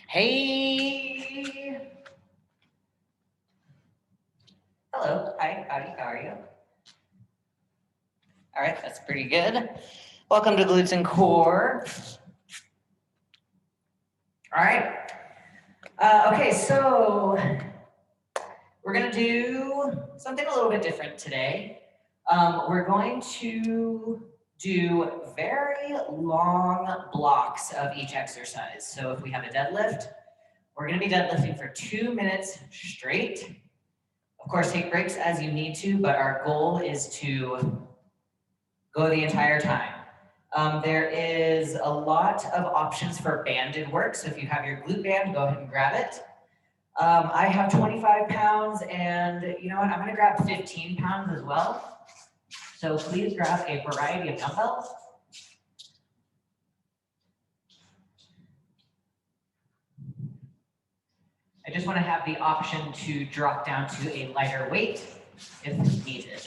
Hey. Hello. Hi. Howdy. How are you? All right. That's pretty good. Welcome to Glutes&Core. All right. Okay. So we're going to do something a little bit different today. We're going to do very long blocks of each exercise. So if we have a deadlift, we're going to be deadlifting for 2 minutes straight. Of course, take breaks as you need to, but our goal is to go the entire time. There is a lot of options for banded work, so if you have your glute band, go ahead and grab it. I have 25 pounds, and you know what, I'm going to grab 15 pounds as well. So please grab a variety of dumbbells. I just want to have the option to drop down to a lighter weight if needed.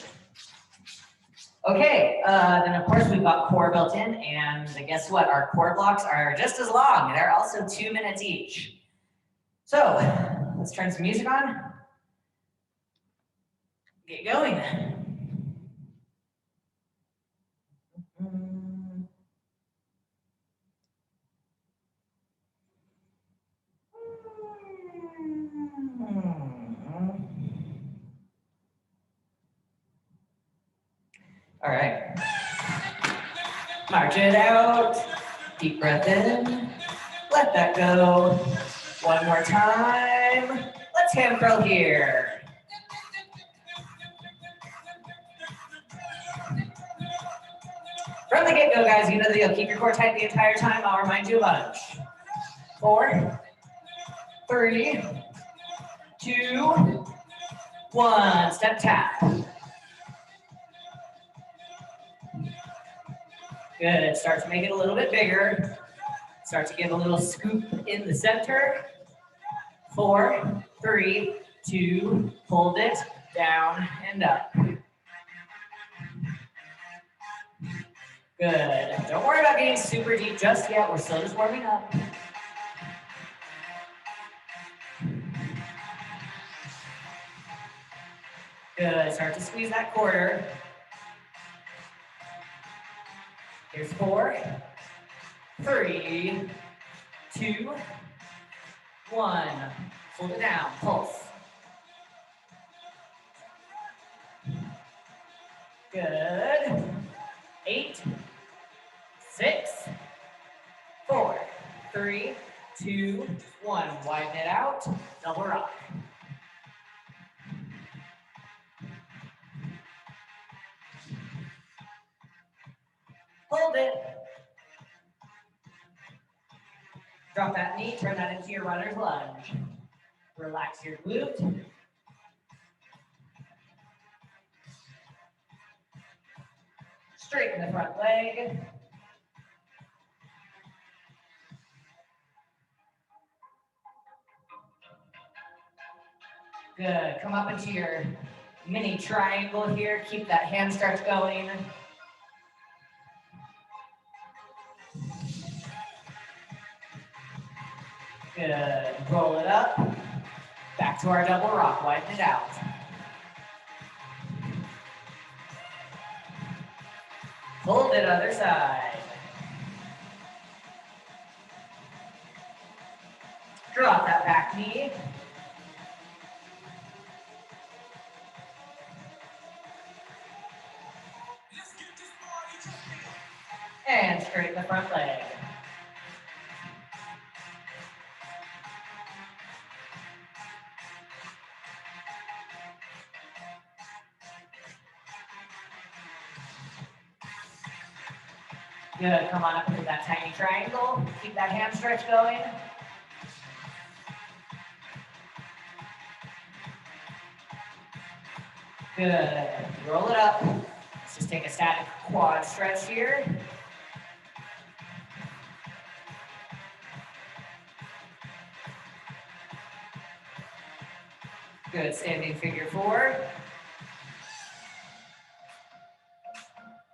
Okay, then of course we've got core built in, and guess what? Our core blocks are just as long. They're also 2 minutes each. So let's turn some music on. Get going. All right. March it out. Deep breath in. Let that go. One more time. Let's hand curl here. From the get-go, guys, you know the deal. Keep your core tight the entire time. I'll remind you a bunch. 4, 3, 2, 1. Step tap. Good. Start to make it a little bit bigger. Start to give a little scoop in the center. 4, 3, 2, hold it, down and up. Good. Don't worry about getting super deep just yet. We're still just warming up. Good. Start to squeeze that quarter. Here's 4, 3, 2, 1. Hold it down. Pulse. Good. 8, 6, 4, 3, 2, 1. Widen it out. Double rock. Hold it. Drop that knee, turn that into your runner's lunge. Relax your glute. Straighten the front leg. Good. Come up into your mini triangle here. Keep that hand stretch going. Good. Roll it up. Back to our double rock. Widen it out. Hold it other side. Drop that back knee. And straighten the front leg. Good. Come on up into that tiny triangle. Keep that hand stretch going. Good. Roll it up. Let's just take a static quad stretch here. Good. Standing figure 4.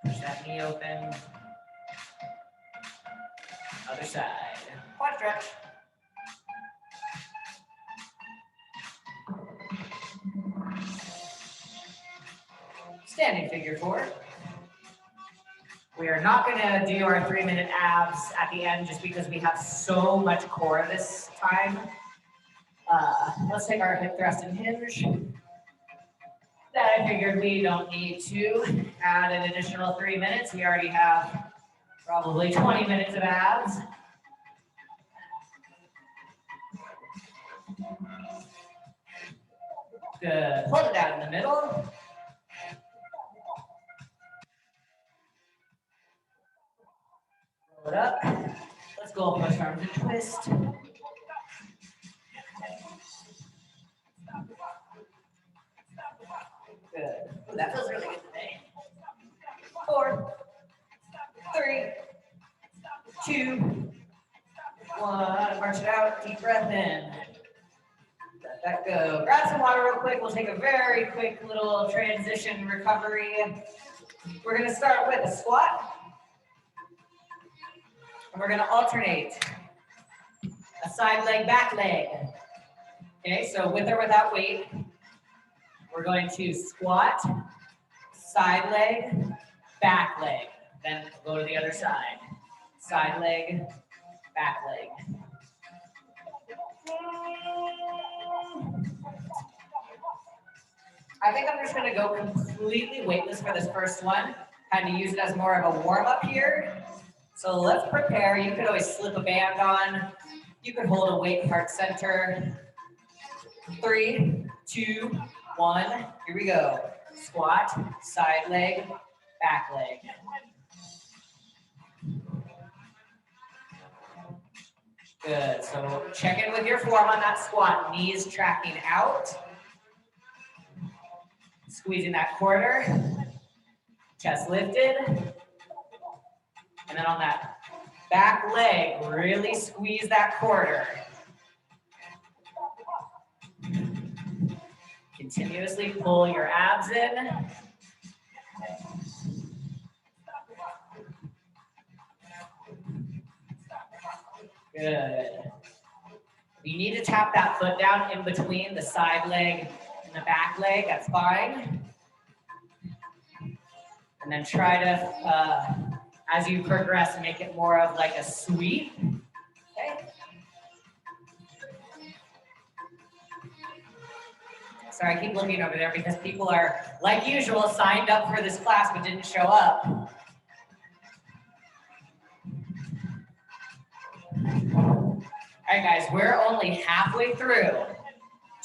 Push that knee open. Other side. Quad stretch. Standing figure 4. We are not going to do our 3-minute abs at the end just because we have so much core this time. Let's take our hip thrust and hinge. That I figured we don't need to add an additional 3 minutes. We already have probably 20 minutes of abs. Good. Hold it down in the middle. Roll it up. Let's go push arms and twist. Good. Ooh, that feels really good today. 4, 3, 2, 1. March it out. Deep breath in. Let that go. Grab some water real quick. We'll take a very quick little transition recovery. We're going to start with a squat. And we're going to alternate a side leg, back leg. Okay, so with or without weight, we're going to squat, side leg, back leg. Then go to the other side. Side leg, back leg. I think I'm just going to go completely weightless for this first one. Kind of use it as more of a warm-up here. So let's prepare. You could always slip a band on. You could hold a weight heart center. 3, 2, 1. Here we go. Squat, side leg, back leg. Good. So check in with your form on that squat. Knees tracking out. Squeezing that quarter. Chest lifted. And then on that back leg, really squeeze that quarter. Continuously pull your abs in. Good. You need to tap that foot down in between the side leg and the back leg. That's fine. And then try to, as you progress, make it more of like a sweep. Okay. Sorry, I keep looking over there because people are, like usual, signed up for this class but didn't show up. All right, guys, we're only halfway through.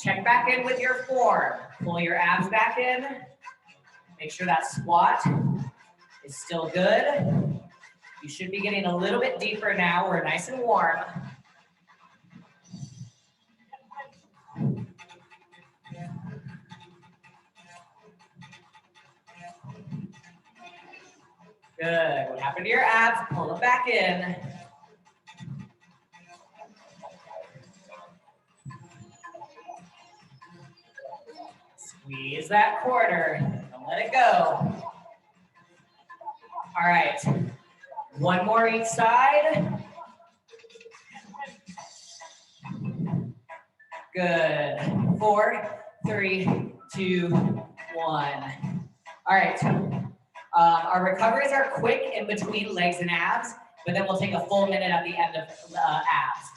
Check back in with your form. Pull your abs back in. Make sure that squat is still good. You should be getting a little bit deeper now. We're nice and warm. Good. What happened to your abs? Pull them back in. Squeeze that quarter. Don't let it go. All right. One more each side. Good. 4, 3, 2, 1. All right. Our recoveries are quick in between legs and abs, but then we'll take a full minute at the end of abs.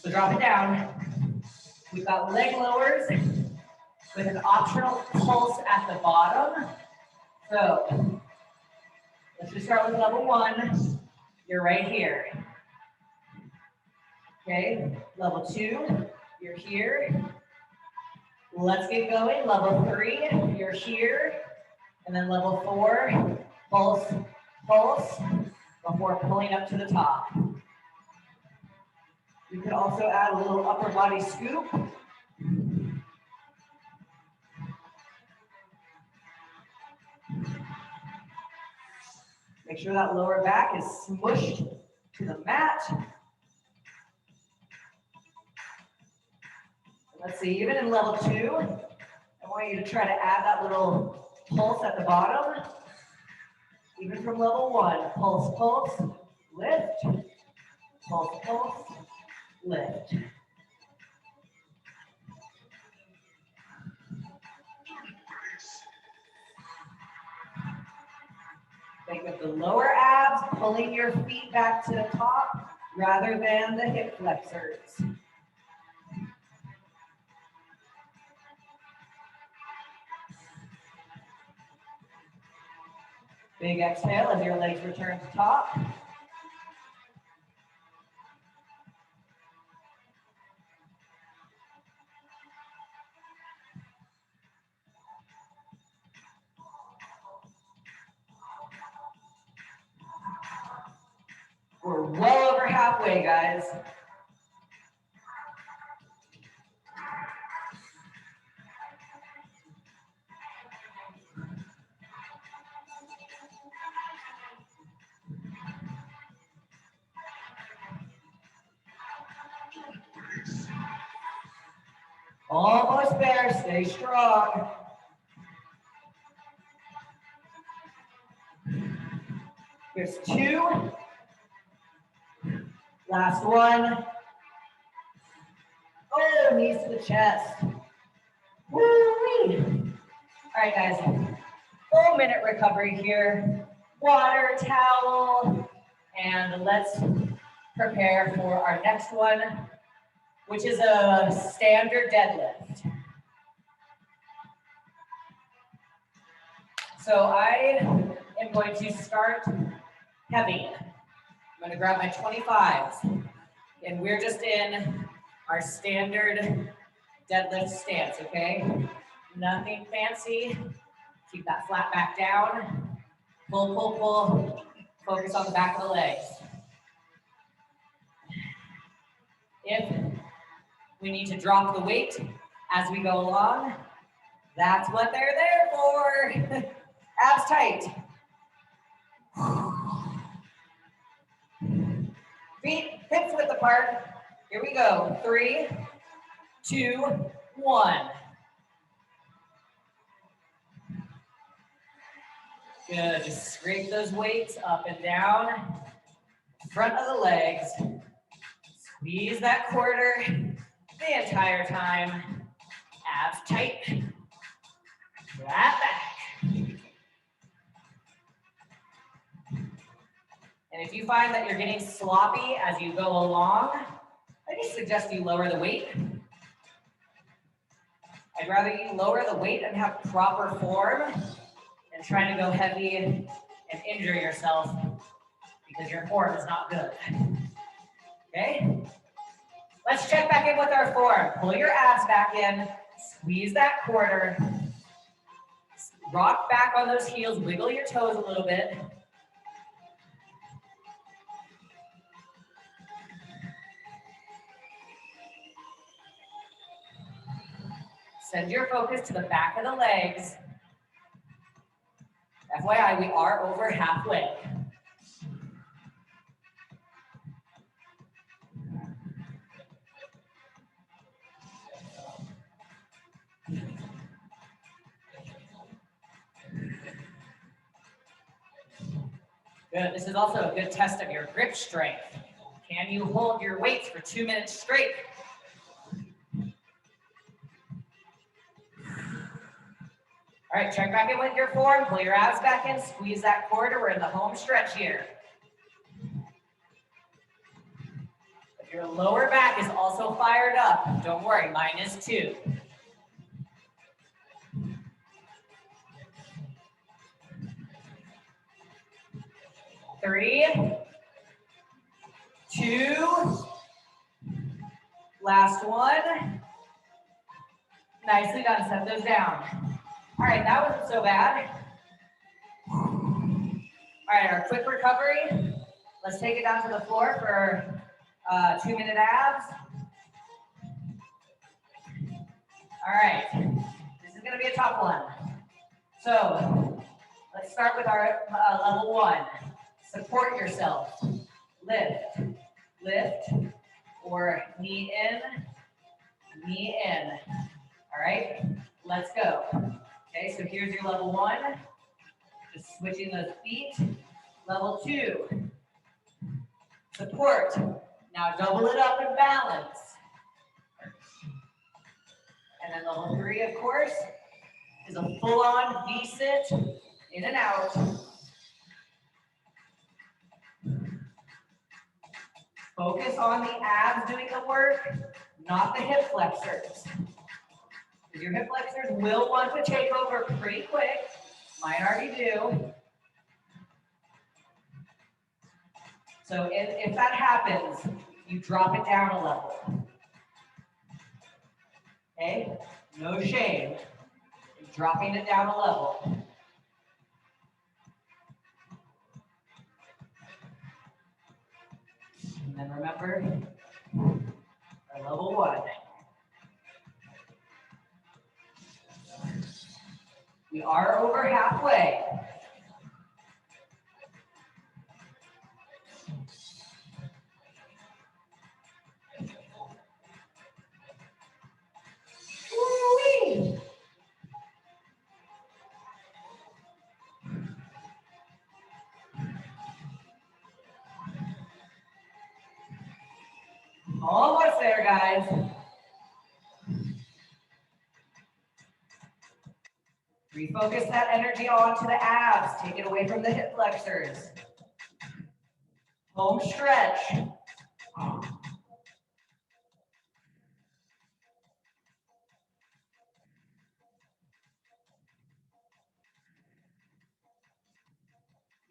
So drop it down. We've got leg lowers with an optional pulse at the bottom. So let's just start with level 1. You're right here. Okay, level 2, you're here. Let's get going. Level 3, you're here. And then level 4, pulse, pulse, before pulling up to the top. You could also add a little upper body scoop. Make sure that lower back is smushed to the mat. Let's see, even in level 2, I want you to try to add that little pulse at the bottom. Even from level 1, pulse, pulse, lift, pulse, pulse, lift. Working with the lower abs, pulling your feet back to the top rather than the hip flexors. Big exhale as your legs return to top. We're well over halfway, guys. Almost there, stay strong. Here's 2. Last one. Oh, knees to the chest. Woo-wee. All right, guys. Full minute recovery here. Water, towel, and let's prepare for our next one, which is a standard deadlift. So I am going to start heavy. I'm going to grab my 25s, and we're just in our standard deadlift stance, okay? Nothing fancy. Keep that flat back down. Pull, pull, pull. Focus on the back of the legs. If we need to drop the weight as we go along, that's what they're there for. Abs tight. Feet, hips width apart. Here we go. 3, 2, 1. Good. Just scrape those weights up and down. Front of the legs. Squeeze that quarter the entire time. Abs tight. Flat back. And if you find that you're getting sloppy as you go along, I just suggest you lower the weight. I'd rather you lower the weight and have proper form than trying to go heavy and injure yourself because your form is not good. Okay? Let's check back in with our form. Pull your abs back in, squeeze that quarter, rock back on those heels, wiggle your toes a little bit. Send your focus to the back of the legs. FYI, we are over halfway. Good. This is also a good test of your grip strength. Can you hold your weights for 2 minutes straight? All right, check back in with your form. Pull your abs back in. Squeeze that quarter. We're in the home stretch here. If your lower back is also fired up, don't worry, mine is too. Three, 2, last one. Nicely done, set those down. All right, that wasn't so bad. All right, our quick recovery. Let's take it down to the floor for 2-minute abs. All right, this is gonna be a tough one. So let's start with our level 1. Support yourself. Lift, lift, or knee in, knee in. All right, let's go. Okay, so here's your level 1. Just switching those feet. Level 2. Support. Now double it up and balance. And then level 3, of course, is a full-on V-sit, in and out. Focus on the abs doing the work, not the hip flexors. Your hip flexors will want to take over pretty quick. Mine already do. So if that happens, you drop it down a level. Okay? No shame. You're dropping it down a level. And then remember, our level 1. We are over halfway. Woo-wee. Almost there, guys. Refocus that energy onto the abs. Take it away from the hip flexors. Home stretch.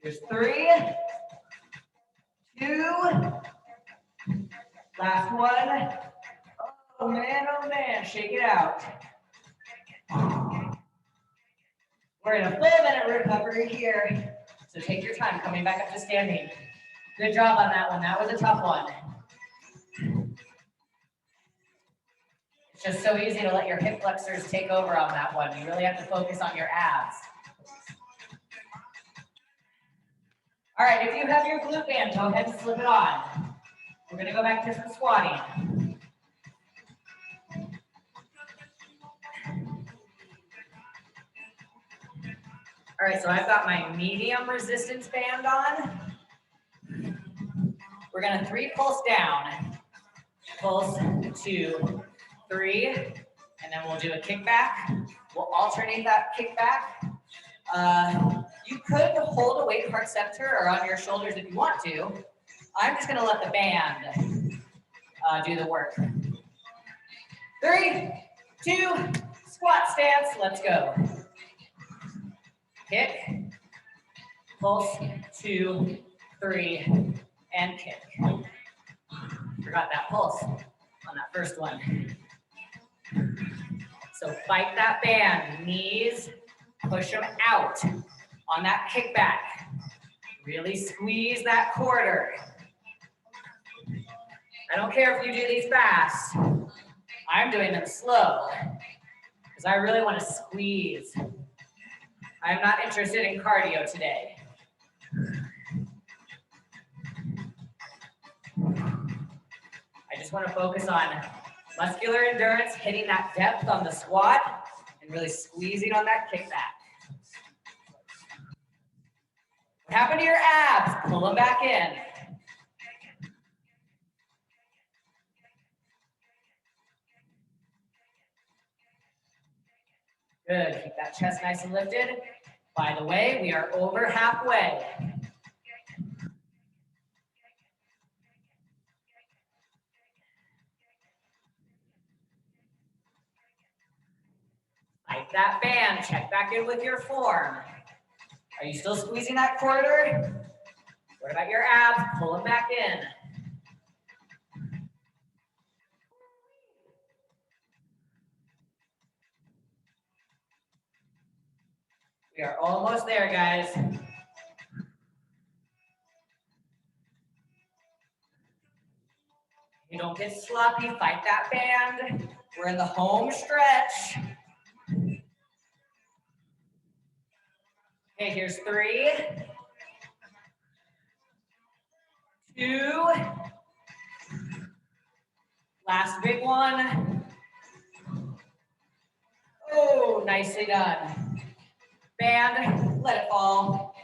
There's 3, 2, last one. Oh man, shake it out. We're in a full minute recovery here. So take your time coming back up to standing. Good job on that one. That was a tough one. It's just so easy to let your hip flexors take over on that one. You really have to focus on your abs. All right, if you have your glute band, go ahead and slip it on. We're gonna go back to some squatting. All right, so I've got my medium resistance band on. We're gonna 3 pulse down. Pulse, 2, 3, and then we'll do a kickback. We'll alternate that kickback. You could hold a weight heart center or on your shoulders if you want to. I'm just gonna let the band do the work. 3, 2, squat stance, let's go. Kick, pulse, 2, 3, and kick. Forgot that pulse on that first one. So fight that band, knees, push them out on that kickback. Really squeeze that quarter. I don't care if you do these fast. I'm doing them slow because I really want to squeeze. I'm not interested in cardio today. I just want to focus on muscular endurance, hitting that depth on the squat, and really squeezing on that kickback. What happened to your abs? Pull them back in. Good, keep that chest nice and lifted. By the way, we are over halfway. Fight that band, check back in with your form. Are you still squeezing that quarter? What about your abs? Pull them back in. We are almost there, guys. You don't get sloppy, fight that band. We're in the home stretch. Okay, here's 3, 2, last big one. Oh, nicely done. Band, let it fall.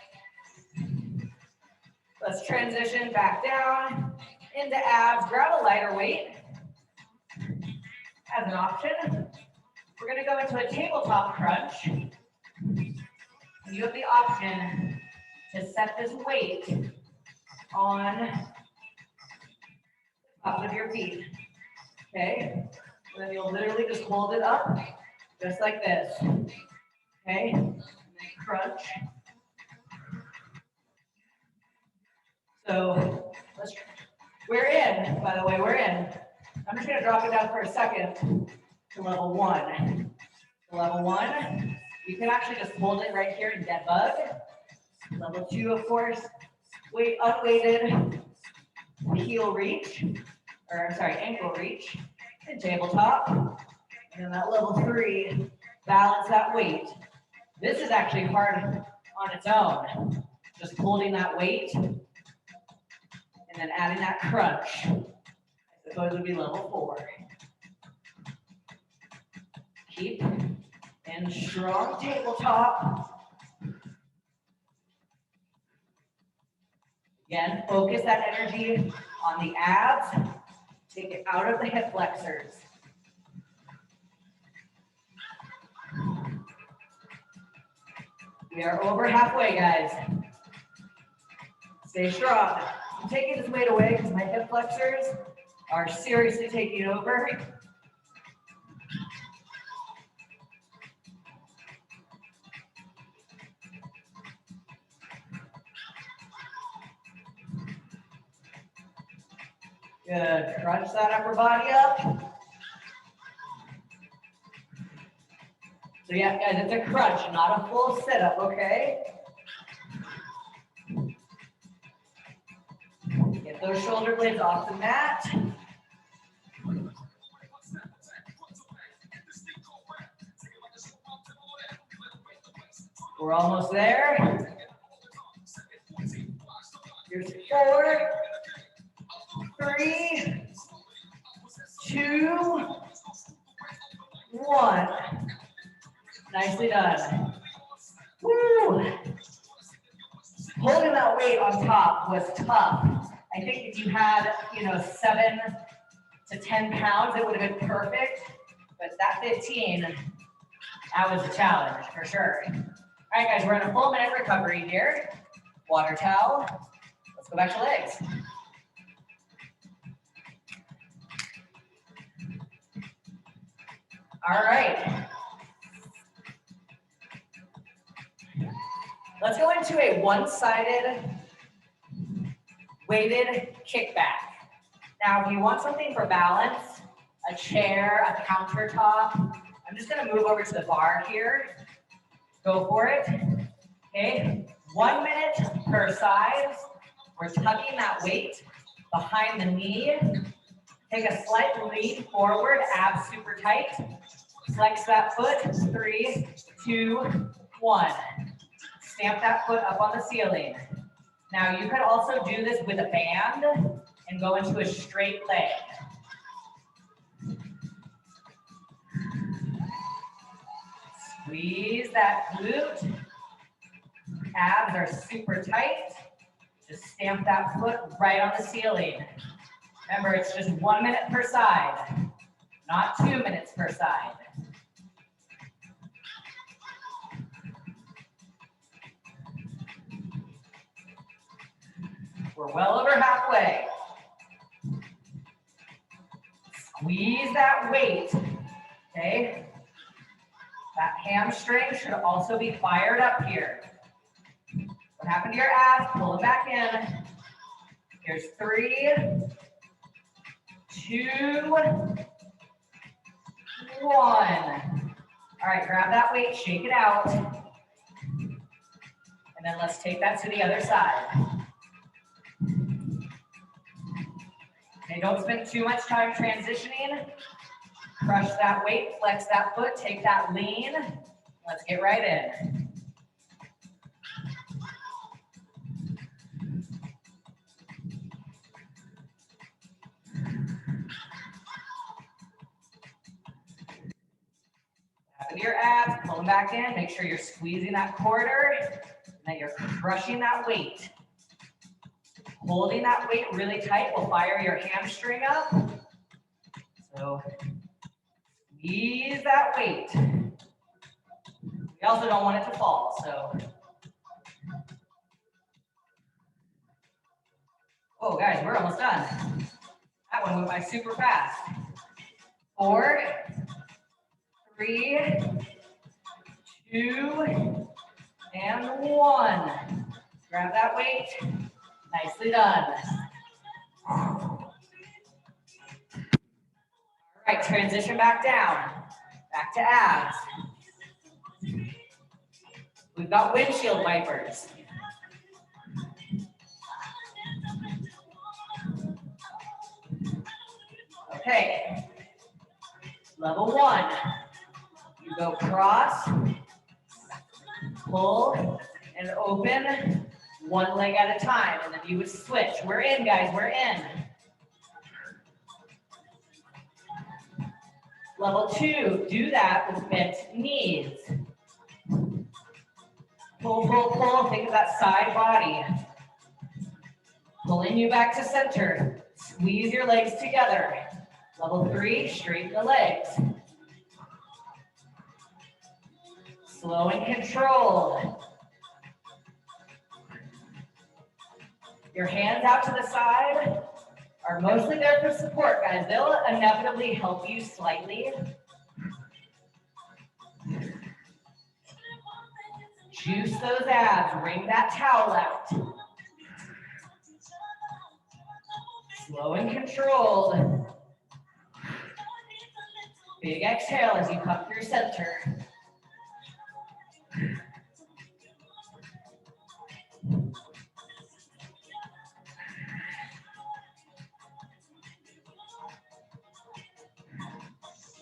Let's transition back down into abs. Grab a lighter weight as an option. We're gonna go into a tabletop crunch. You have the option to set this weight on tops of your feet. Okay? And then you'll literally just hold it up, just like this. Okay? And then crunch. So we're in, by the way, we're in. I'm just gonna drop it down for a second to level 1. Level 1, you can actually just hold it right here in dead bug. Level 2, of course, unweighted heel reach, or sorry, ankle reach, and tabletop. And then that level 3, balance that weight. This is actually hard on its own. Just holding that weight, and then adding that crunch. I suppose would be level 4. Keep in strong tabletop. Again, focus that energy on the abs. Take it out of the hip flexors. We are over halfway, guys. Stay strong. I'm taking this weight away because my hip flexors are seriously taking over. Good. Crunch that upper body up. So yeah, guys, it's a crunch, not a full sit-up, okay? Get those shoulder blades off the mat. We're almost there. Here's 4, 3, 2, 1. Nicely done. Woo! Holding that weight on top was tough. I think if you had, 7 to 10 pounds, it would have been perfect. But that 15, that was a challenge for sure. All right, guys, we're in a full minute recovery here. Water towel. Let's go back to legs. All right. Let's go into a one-sided weighted kickback. Now, if you want something for balance, a chair, a countertop, I'm just gonna move over to the bar here. Go for it. Okay, 1 minute per side. We're tugging that weight behind the knee. Take a slight lean forward, abs super tight. Flex that foot, 3, 2, 1. Stamp that foot up on the ceiling. Now you could also do this with a band and go into a straight leg. Squeeze that glute. Abs are super tight. Just stamp that foot right on the ceiling. Remember, it's just 1 minute per side, not 2 minutes per side. We're well over halfway. Squeeze that weight, okay? That hamstring should also be fired up here. What happened to your abs? Pull it back in. Here's 3, 2, 1. All right, grab that weight, shake it out. And then let's take that to the other side. Okay, don't spend too much time transitioning. Crush that weight, flex that foot, take that lean. Let's get right in. Happen to your abs, pull them back in. Make sure you're squeezing that quarter and that you're crushing that weight. Holding that weight really tight will fire your hamstring up. So squeeze that weight. We also don't want it to fall, so. Oh, guys, we're almost done. That one went by super fast. 4, 3, 2, and 1. Grab that weight. Nicely done. All right, transition back down. Back to abs. We've got windshield wipers. Okay. Level 1. You go cross, pull, and open one leg at a time, and then you would switch. We're in, guys, we're in. Level 2, do that with bent knees. Pull, pull, pull, think of that side body. Pulling you back to center. Squeeze your legs together. Level 3, straighten the legs. Slow and controlled. Your hands out to the side are mostly there for support, guys. They'll inevitably help you slightly. Juice those abs, wring that towel out. Slow and controlled. Big exhale as you come through center.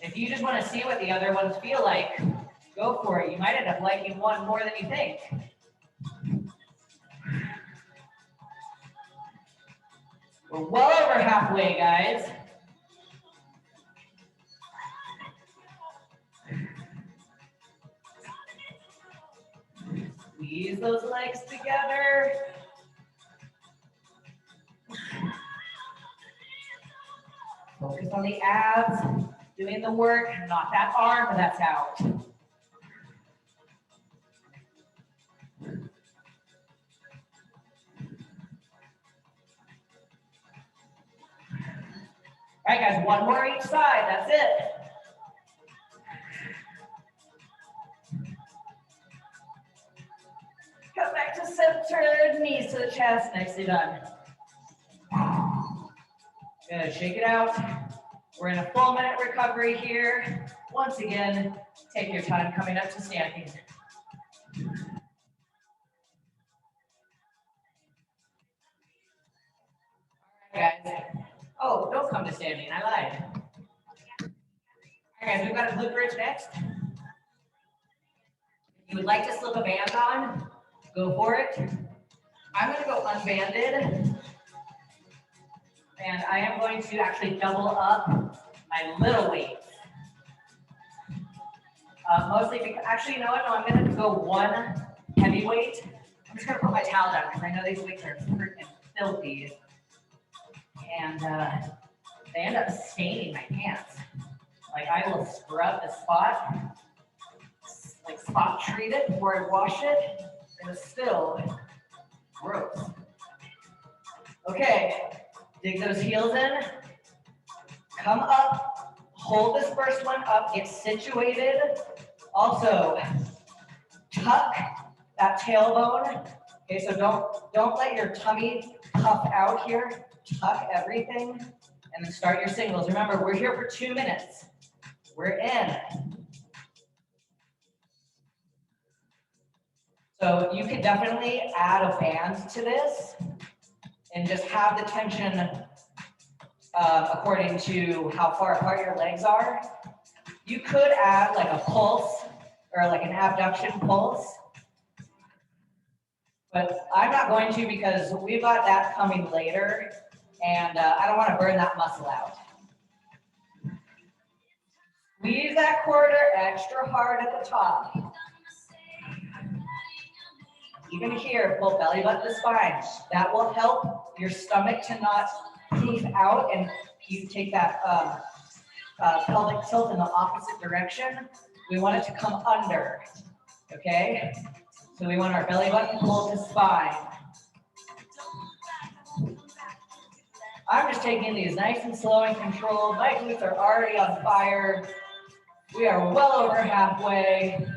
If you just want to see what the other ones feel like, go for it. You might end up liking one more than you think. We're well over halfway, guys. Squeeze those legs together. Focus on the abs, doing the work, not that arm that's out. All right, guys, one more each side, that's it. Come back to center, knees to the chest, nicely done. Good, shake it out. We're in a full minute recovery here. Once again, take your time coming up to standing. All right, guys. Oh, don't come to standing, I lied. All right, guys, we've got a glute bridge next. If you would like to slip a band on, go for it. I'm gonna go unbanded. And I am going to actually double up my little weights. Mostly because, actually, you know what? No, I'm going to go one heavy weight. I'm just going to put my towel down because I know these weights are freaking filthy. And they end up staining my pants. Like, I will scrub the spot, like spot treat it before I wash it, and it's still gross. Okay. Dig those heels in, come up, hold this first one up, get situated. Also, tuck that tailbone. Okay, so don't let your tummy puff out here. Tuck everything, and then start your singles. Remember, we're here for 2 minutes. We're in. So you could definitely add a band to this and just have the tension according to how far apart your legs are. You could add like a pulse or like an abduction pulse, but I'm not going to because we've got that coming later, and I don't want to burn that muscle out. Squeeze that quarter extra hard at the top. Even here, pull belly button to spine. That will help your stomach to not poof out, and you take that pelvic tilt in the opposite direction. We want it to come under, okay? So we want our belly button pulled to spine. I'm just taking these nice and slow and controlled. My glutes are already on fire. We are well over halfway.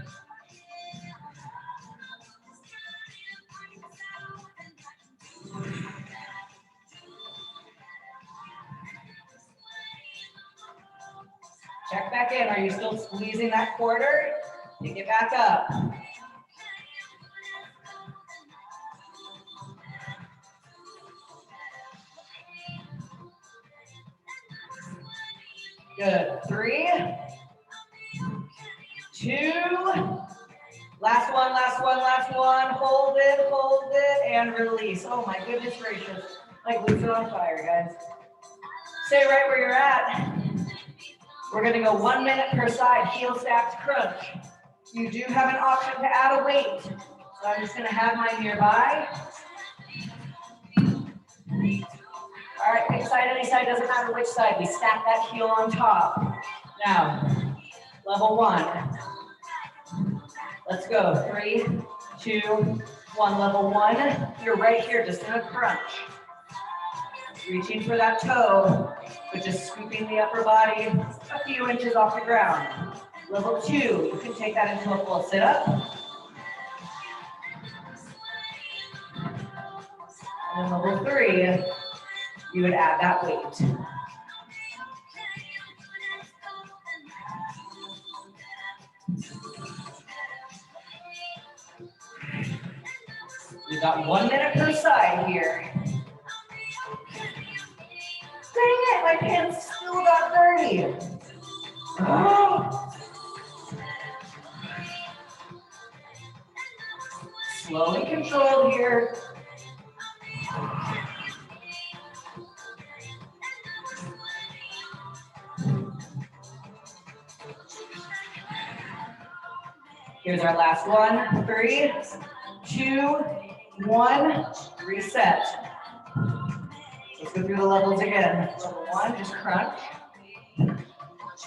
Check back in. Are you still squeezing that quarter? Pick it back up. Good. 3, 2. Last one, last one, last one. Hold it, and release. Oh my goodness gracious. My glutes are on fire, guys. Stay right where you're at. We're gonna go 1 minute per side, heel stacked crunch. You do have an option to add a weight. So I'm just gonna have mine nearby. All right, pick side, any side, doesn't matter which side. We stack that heel on top. Now, level 1. Let's go, 3, 2, 1. Level 1, you're right here, just in a crunch. Reaching for that toe, but just scooping the upper body a few inches off the ground. Level 2, you can take that into a full sit-up. And then level 3, you would add that weight. We've got 1 minute per side here. Dang it, my pants still got dirty. Oh. Slow and controlled here. Here's our last one. 3, 2, 1. Reset. Let's go through the levels again. Level 1, just crunch.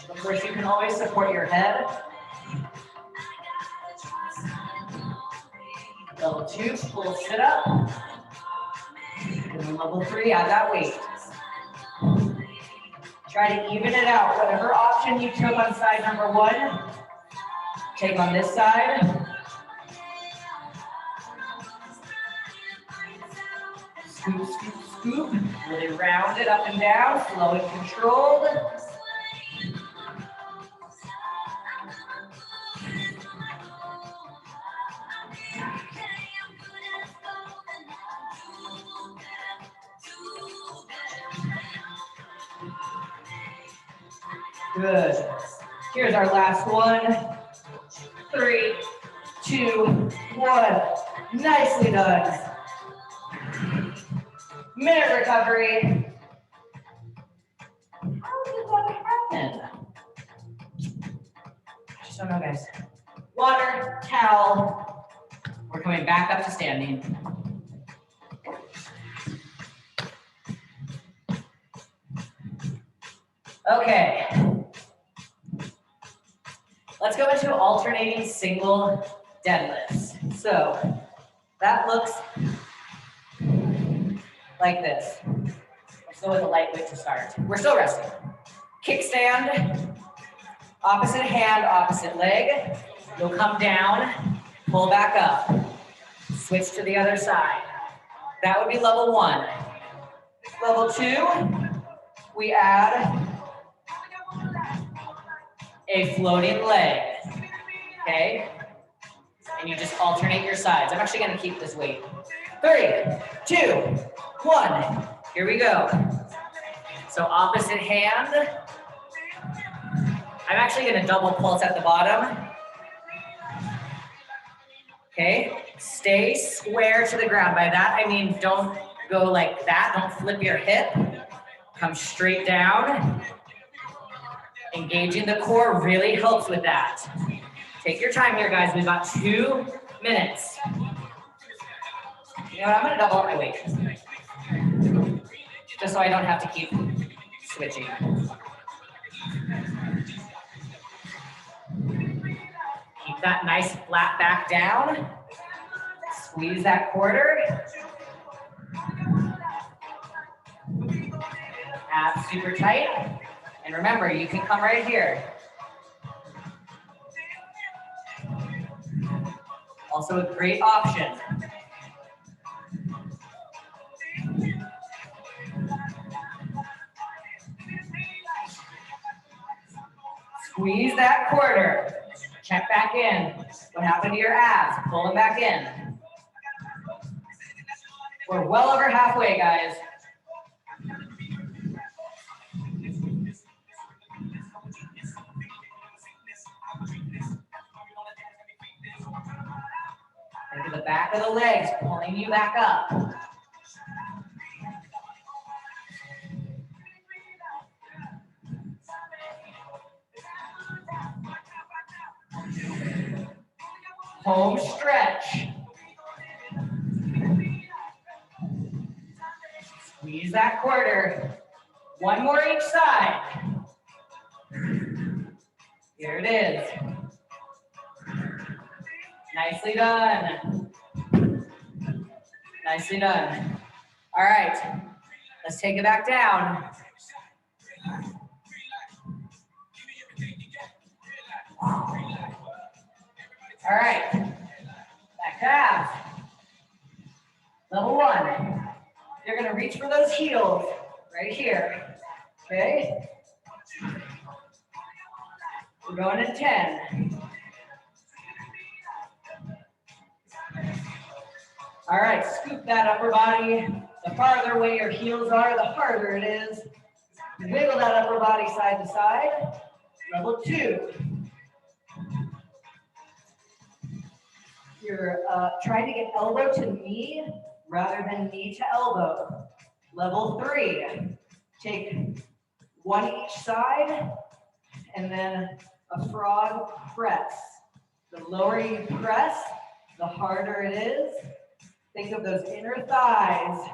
Of course, you can always support your head. Level 2, full sit up. And then level 3, add that weight. Try to even it out. Whatever option you took on side number 1, take on this side. Scoop, scoop, scoop. Really round it up and down, slow and controlled. Good. Here's our last one. 3, 2, 1. Nicely done. Minute recovery. How did that happen? I just don't know, guys. Water, towel. We're coming back up to standing. Okay. Let's go into alternating single deadlifts. So that looks like this. Let's go with a lightweight to start. We're still resting. Kickstand, opposite hand, opposite leg. You'll come down, pull back up. Switch to the other side. That would be level 1. Level 2, we add a floating leg, okay? And you just alternate your sides. I'm actually gonna keep this weight. 3, 2, 1, here we go. So opposite hand. I'm actually gonna double pulse at the bottom. Okay, stay square to the ground. By that, I mean don't go like that, don't flip your hip. Come straight down. Engaging the core really helps with that. Take your time here, guys. We've got 2 minutes. You know what, I'm gonna double up my weight. Just so I don't have to keep switching. Keep that nice flat back down. Squeeze that quarter. Abs super tight. And remember, you can come right here. Also a great option. Squeeze that quarter. Check back in. What happened to your abs? Pull them back in. We're well over halfway, guys. Think of the back of the legs pulling you back up. Home stretch. Squeeze that quarter. One more each side. Here it is. Nicely done. Nicely done. All right, let's take it back down. All right, back calves. Level one. You're gonna reach for those heels right here, okay? We're going in 10. All right, scoop that upper body. The farther away your heels are, the harder it is. Wiggle that upper body side to side. Level two. You're trying to get elbow to knee rather than knee to elbow. Level three. Take one each side and then a frog press. The lower you press, the harder it is. Think of those inner thighs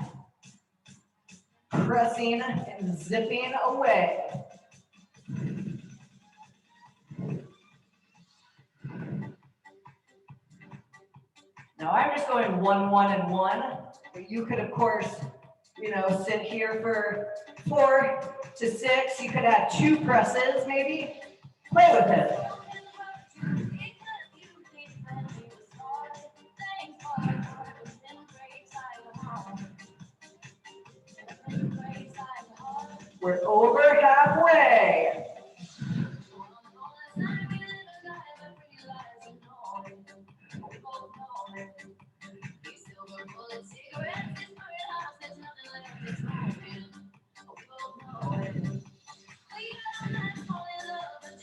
pressing and zipping away. Now I'm just going 1, 1, and 1, but you could, of course, sit here for 4 to 6. You could add 2 presses, maybe. Play with it. We're over halfway.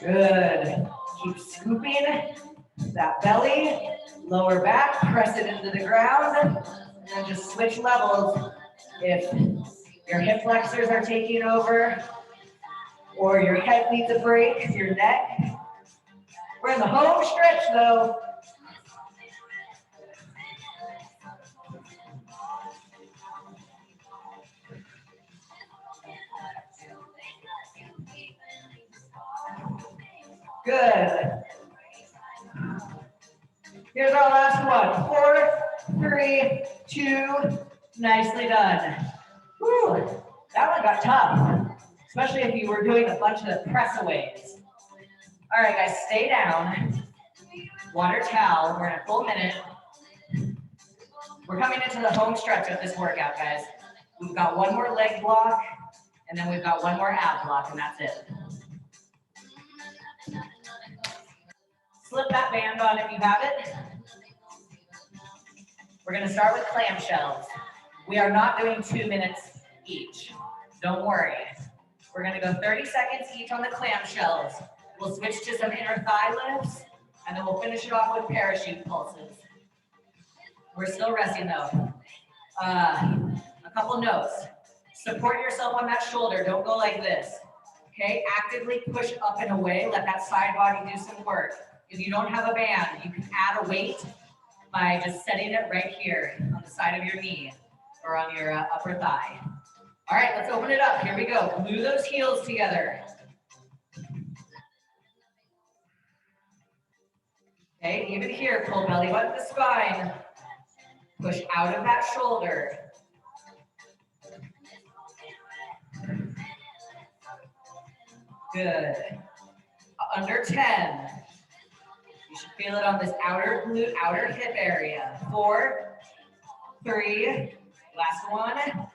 Good. Keep scooping that belly, lower back, press it into the ground, and then just switch levels. If your hip flexors are taking over, or your head needs a break, your neck. We're in the home stretch though. Good. Here's our last one. 4, 3, 2. Nicely done. Whew, that one got tough, especially if you were doing a bunch of the press-aways. All right, guys, stay down. Water towel. We're in a full minute. We're coming into the home stretch of this workout, guys. We've got one more leg block, and then we've got one more ab block, and that's it. Slip that band on if you have it. We're going to start with clamshells. We are not doing 2 minutes each. Don't worry. We're going to go 30 seconds each on the clamshells. We'll switch to some inner thigh lifts, and then we'll finish it off with parachute pulses. We're still resting though. A couple notes. Support yourself on that shoulder. Don't go like this. Okay? Actively push up and away. Let that side body do some work. If you don't have a band, you can add a weight by just setting it right here on the side of your knee or on your upper thigh. All right, let's open it up. Here we go. Glue those heels together. Okay, even here, pull belly button to spine. Push out of that shoulder. Good. Under 10. You should feel it on this outer glute, outer hip area. 4, 3, last one.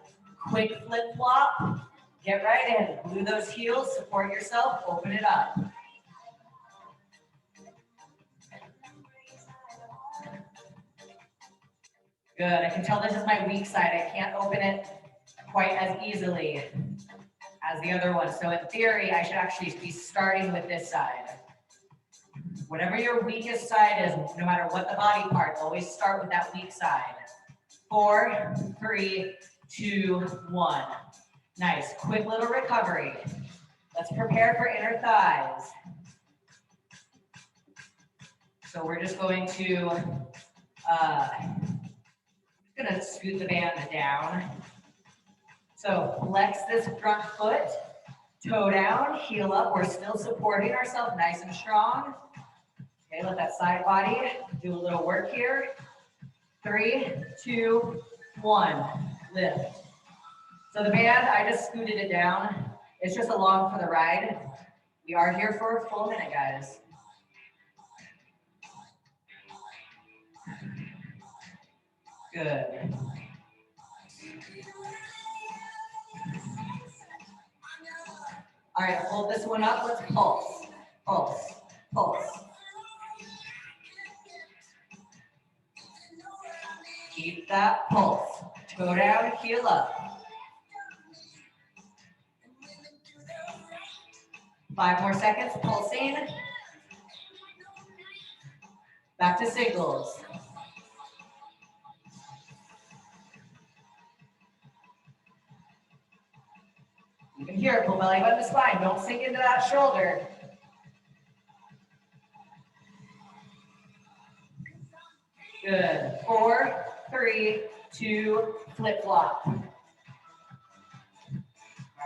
Quick flip flop. Get right in. Glue those heels, support yourself, open it up. Good. I can tell this is my weak side. I can't open it quite as easily as the other one. So in theory, I should actually be starting with this side. Whatever your weakest side is, no matter what the body part, always start with that weak side. 4, 3, 2, 1. Nice. Quick little recovery. Let's prepare for inner thighs. So we're just going to scoot the band down. So flex this front foot, toe down, heel up. We're still supporting ourselves nice and strong. Okay, let that side body do a little work here. 3, 2, 1, lift. So the band, I just scooted it down. It's just along for the ride. We are here for a full minute, guys. Good. All right, hold this one up. Let's pulse, pulse, pulse. Keep that pulse. Toe down, heel up. 5 more seconds, pulsing. Back to singles. You can hear it, pull belly button to spine. Don't sink into that shoulder. Good. 4, 3, 2, flip flop. All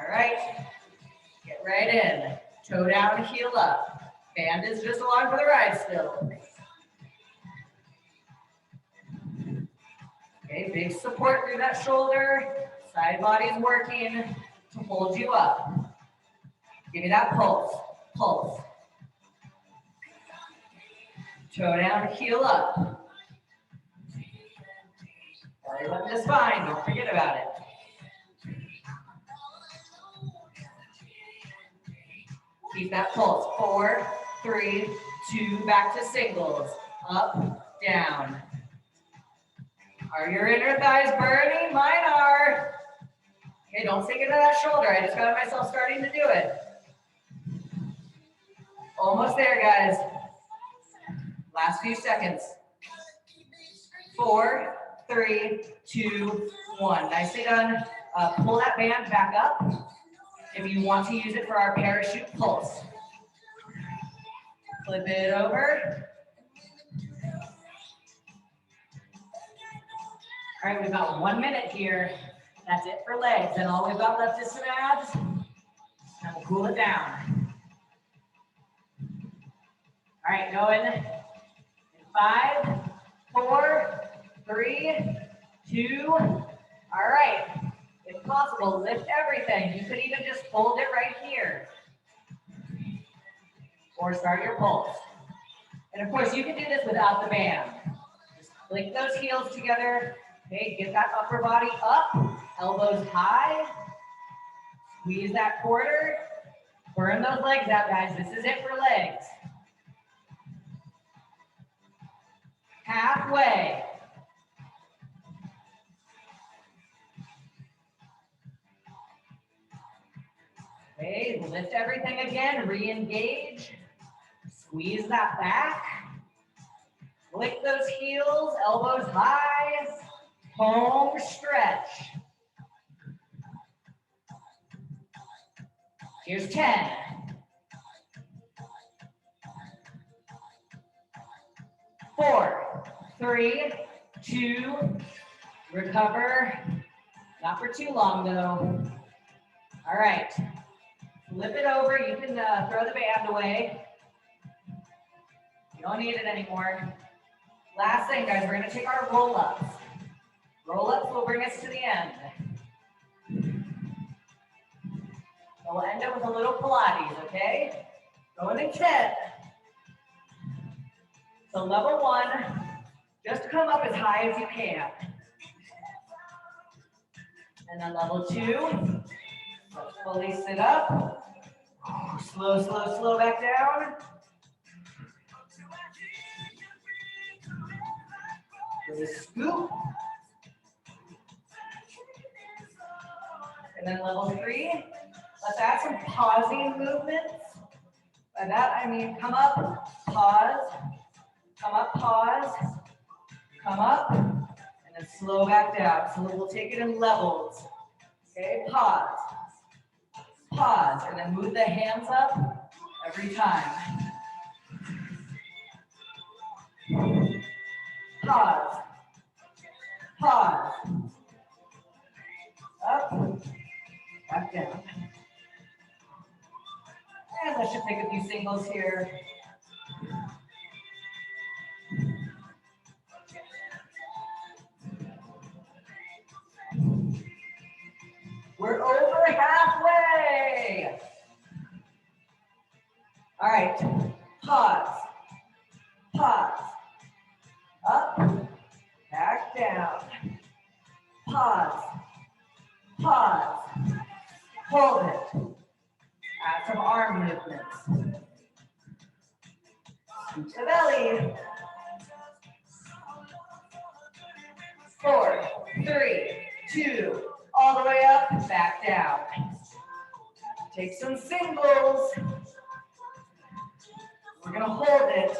right. Get right in. Toe down, heel up. Band is just along for the ride still. Okay, big support through that shoulder. Side body's working to hold you up. Give me that pulse. Pulse. Toe down, heel up. Belly button to spine. Don't forget about it. Keep that pulse. 4, 3, 2, back to singles. Up, down. Are your inner thighs burning? Mine are. Okay, don't sink into that shoulder. I just got myself starting to do it. Almost there, guys. Last few seconds. 4, 3, 2, 1. Nicely done. Pull that band back up if you want to use it for our parachute pulse. Flip it over. All right, we've got 1 minute here. That's it for legs. And all we've got left is some abs. And we'll cool it down. All right, going in 5, 4, 3, 2. All right. If possible, lift everything. You could even just hold it right here. Or start your pulse. And of course, you can do this without the band. Just link those heels together. Okay, get that upper body up. Elbows high. Squeeze that quarter. Burn those legs out, guys. This is it for legs. Halfway. Okay, lift everything again, re-engage. Squeeze that back. Lick those heels, elbows high. Home stretch. Here's 10. 4, 3, 2, recover. Not for too long though. All right, flip it over. You can throw the band away. You don't need it anymore. Last thing, guys, we're gonna take our roll-ups. Roll-ups will bring us to the end. So we'll end up with a little Pilates, okay? Going to 10. So level 1, just come up as high as you can. And then level 2, let's fully sit up. Slow, slow, slow back down. Really scoop. And then level 3, let's add some pausing movements. By that I mean come up, pause, come up, pause, come up, and then slow back down. So we'll take it in levels. Okay, pause, pause, and then move the hands up every time. Pause, pause, up, back down. And let's just take a few singles here. We're over halfway. All right, pause, pause, up, back down, pause, pause, hold it, add some arm movements, scoop the belly, 4, 3, 2, all the way up, back down. Take some singles. We're gonna hold it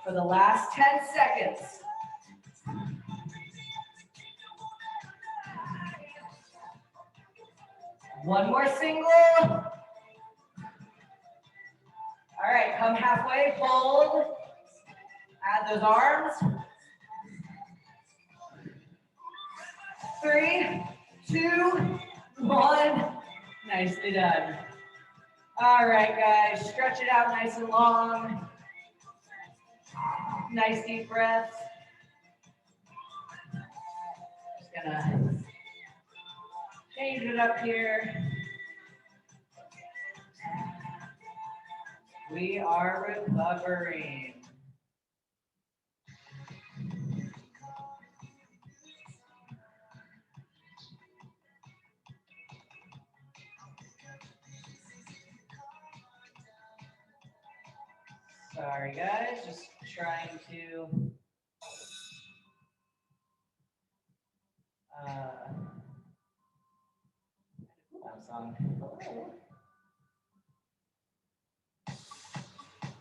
for the last 10 seconds. One more single. All right, come halfway, hold. Add those arms. 3, 2, 1. Nicely done. All right, guys, stretch it out nice and long. Nice deep breaths. Just gonna change it up here. We are recovering. Sorry guys, just trying to song.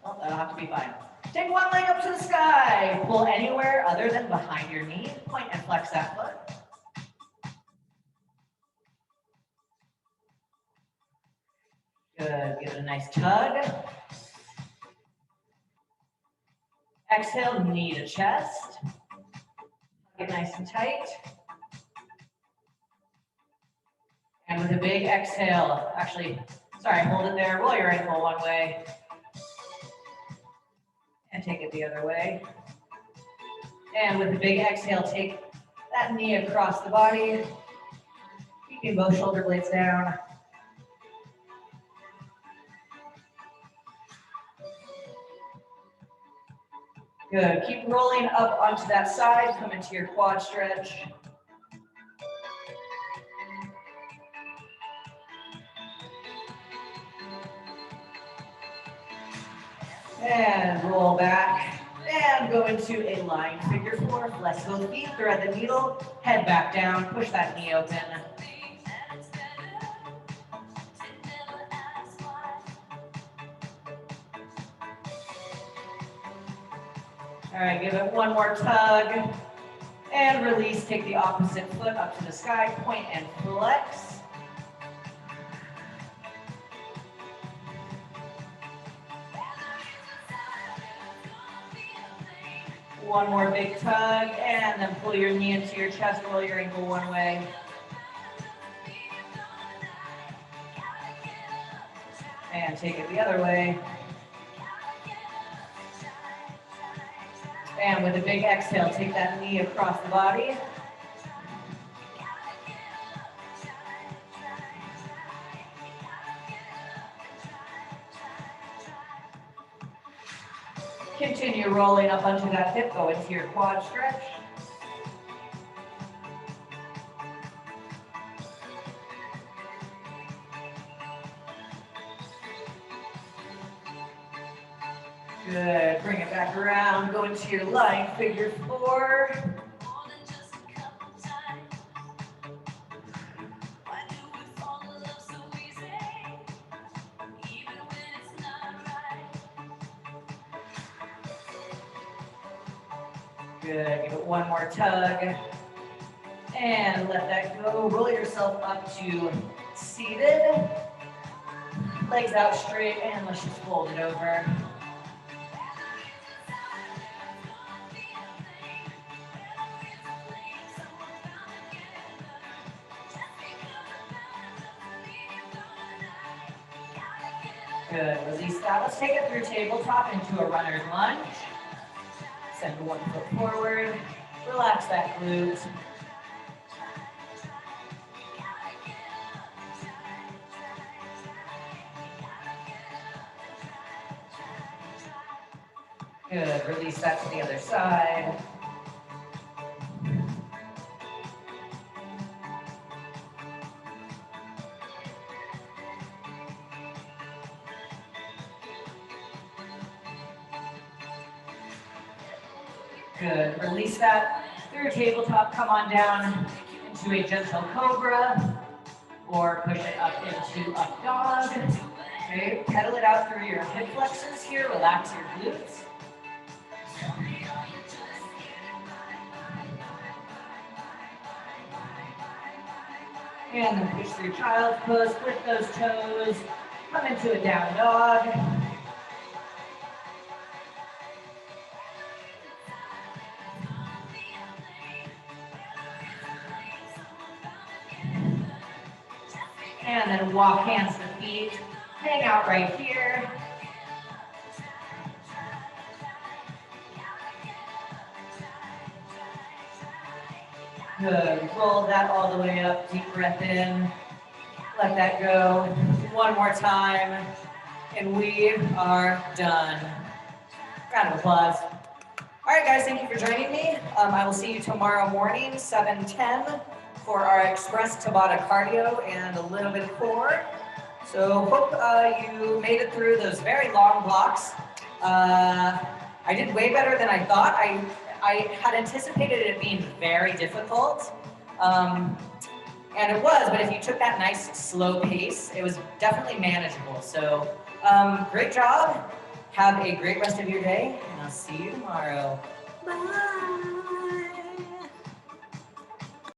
Oh, that'll have to be fine. Take one leg up to the sky. Pull anywhere other than behind your knee. Point and flex that foot. Good. Give it a nice tug. Exhale, knee to chest. Get nice and tight. And with a big exhale, actually, sorry, hold it there. Roll your ankle one way. And take it the other way. And with a big exhale, take that knee across the body. Keeping both shoulder blades down. Good. Keep rolling up onto that side. Come into your quad stretch. And roll back. And go into a lying figure 4. Flex both feet, thread the needle, head back down, push that knee open. All right, give it one more tug. And release, take the opposite foot up to the sky, point and flex. One more big tug, and then pull your knee into your chest, roll your ankle one way. And take it the other way. And with a big exhale, take that knee across the body. Continue rolling up onto that hip, go into your quad stretch. Good, bring it back around, go into your lying figure four. Good, give it one more tug. And let that go. Roll yourself up to seated. Legs out straight, and let's just fold it over. Good, release that. Let's take it through tabletop into a runner's lunge. Send one foot forward. Relax that glute. Good, release that to the other side. Good, release that through tabletop, come on down into a gentle cobra, or push it up into up dog. Okay, pedal it out through your hip flexors here, relax your glutes. And then push through child's pose, flip those toes, come into a down dog. And then walk hands to feet, hang out right here. Good, roll that all the way up, deep breath in, let that go. One more time, and we are done. Round of applause. All right, guys, thank you for joining me. I will see you tomorrow morning, 7:10, for our Express Tabata cardio and a little bit of core. So hope you made it through those very long blocks. I did way better than I thought. I had anticipated it being very difficult, and it was, but if you took that nice slow pace, it was definitely manageable. So great job. Have a great rest of your day, and I'll see you tomorrow. Bye.